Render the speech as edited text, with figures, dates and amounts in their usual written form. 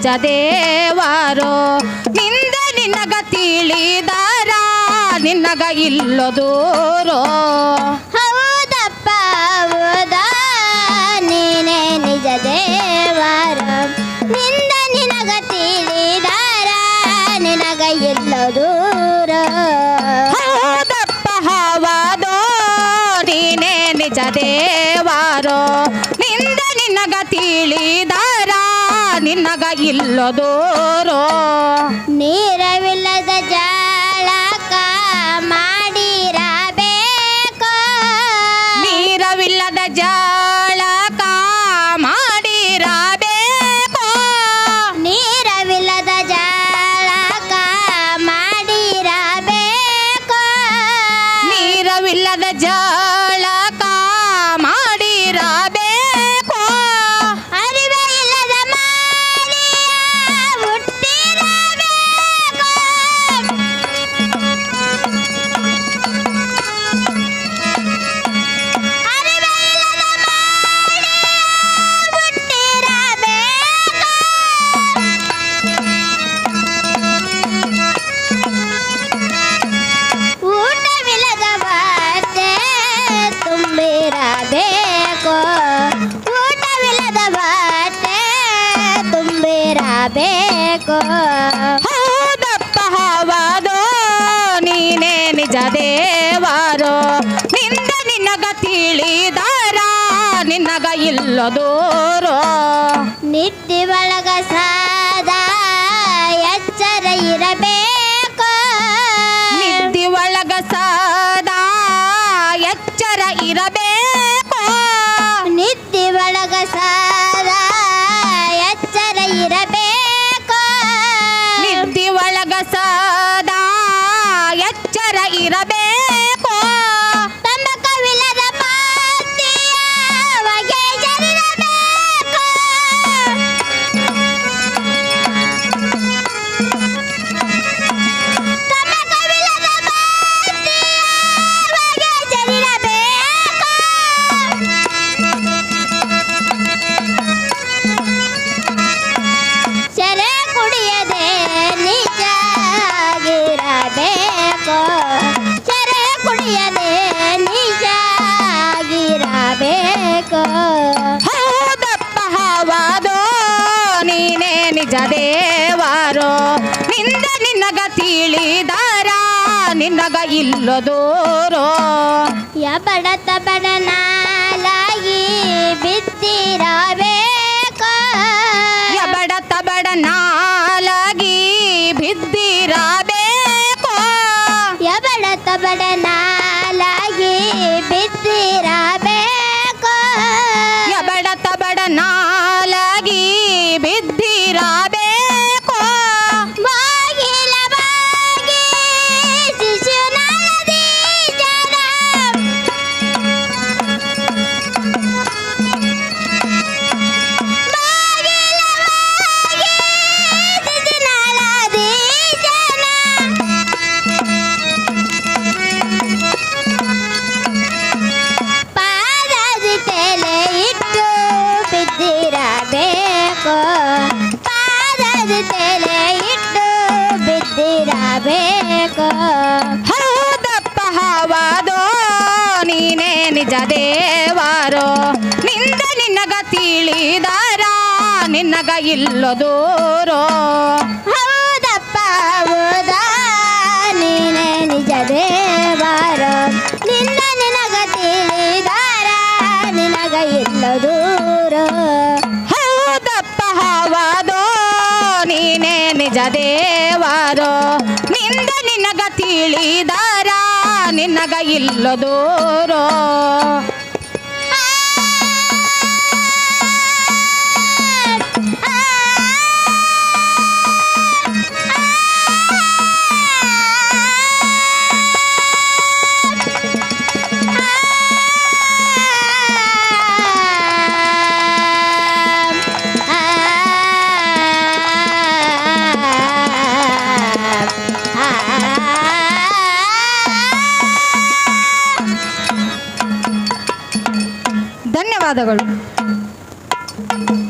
ನಿಜ ದೇವರು ನಿಂದ ನಿನಗ ತಿಳಿದಾರ ನಿನಗ ಇಲ್ಲೋ ದೂರೋ ಹೌದಪ್ಪ ಹೌದಾ ನೀನೇ ನಿಜ ದೇವರು ನಿಂದ ನಿನಗ ತಿಳಿದಾರ ನಿನಗ ಇಲ್ಲೋ ದೂರ ಹೌದಪ್ಪ ಹೌದೋ ನೀನೇ ನಿಜ ದೇವರು ನಿಂದ ನಿನಗ ತಿಳಿದಾರ ನಿನಗ ಇಲ್ಲೋ ದೂರೋ ನೀರವಿಲ್ಲದ ಜಾಳಕ ಮಾಡಿರಬೇಕು ನೀರವಿಲ್ಲದ ಜಾಳಕ ಮಾಡಿರಬೇಕು ನೀರವಿಲ್ಲದ ಜಾಳಕ ಮಾಡಿರಬೇಕು ನೀರವಿಲ್ಲದ ಜಾಳಕ ಮಾಡಿರಬೇಕು ಅರಿವೆ ಇಲ್ಲದ ಮಾರಿಯ ಹುಟ್ಟಿರಬೇಕು ಅರಿವೆ ಇಲ್ಲದ ಮಾರಿಯ ಹುಟ್ಟಿರಬೇಕು ಊಟವಿಲ್ಲದ ಬಟ್ಟೆ ತುಂಬಿರಬೇಕು ಊಟವಿಲ್ಲದ ಬಟ್ಟೆ ತುಂಬಿರಬೇಕು ಹೌದಪ್ಪ ಹೌದೋ ನೀನೇ ನಿಜ ದೇವರು ನಿಂದ ನಿನಗ ತಿಳಿದಾರ ನಿನಗ ಇಲ್ಲೋ ದೂರೋ ನಿದ್ದೆ ಒಳಗ ಸದಾ ಎಚ್ಚರ ಇರಬೇಕು ನಿದ್ದೆ ಒಳಗ ಸದಾ ಎಚ್ಚರ ಇರಬೇಕು ನಿದ್ದೆ ಒಳಗ ಸದಾ ಎಚ್ಚರ ಇರಬೇಕು ನಿದ್ದೆ ಒಳಗ ಸದಾ ಎಚ್ಚರ ಇರಬೇಕು ತಂಬಕವಿಲ್ಲದ ಪಾತಿಯ ಹೊಗೆ ಜರಿರಬೇಕು ತಂಬಕವಿಲ್ಲದ ಪಾತಿಯ ಹೊಗೆ ಜರಿರಬೇಕು ಸೆರೆ ಕುಡಿಯದೆ ನಿಜಾಗಿರಬೇಕು ಸೆರೆ ಕುಡಿಯದೆ ನಿಜಾಗಿರಬೇಕು ಹೌದಪ್ಪ ಹೌದೋ ನೀನೇ ನಿಜ ದೇವರು ನಿಂದ ನಿನಗ ತಿಳಿದಾರ ನಿನಗ ಇಲ್ಲೋ ದೂರೋ ಬಡತ ಬಡನಾಲಾಗಿ ಬಿದ್ದಿರಬೇಕು ಬಡತ ಬಡನಾಲಾಗಿ ಬಿದ್ದಿರಬೇಕು ಬಡತ ಬಡನಾಲಾಗಿ ಬಿದ್ದಿರಬೇಕು ಬಡತ ಬಡನಾಲಾಗಿ ಬಿದ್ದಿರಬೇಕು ಬಾಗಿಲ ಬಾಗಿ ಶಿಶುನಾಳದಿ ಜನ ಬಾಗಿಲ ಬಾಗಿ ಶಿಶುನಾಳದಿ ಜನ ಪಾದದಿ ತಲೆ ಇಟ್ಟು ಬಿದ್ದಿರಬೇಕು ಪಾದದಿ ತಲೆ ಇಟ್ಟು ಬಿದ್ದಿರಬೇಕು ಹೌದಪ್ಪ ಹೌದೋ ನೀನೇ ನಿಜ ದೇವರು ನಿಂದ ನಿನಗ ತಿಳಿದಾರ ನಿನಗ ಇಲ್ಲೋ ದೂರೋ ಹೌದಪ್ಪ ಹೌದಾ ನೀನೇ ನಿಜ ದೇವರು ನಿನ್ನ ನಿನಗ ತಿಳಿದಾರ ನಿನಗ ಇಲ್ಲ ದೂರ ಹೌದಪ್ಪ ಹೌದೋ ನೀನೇ ನಿಜ ದೇವರು ನಿಂದ ನಿನಗ ತಿಳಿದಾರ ನಿನಗ ಇಲ್ಲೋ ದೂರೋ ಧನ್ಯವಾದಗಳು.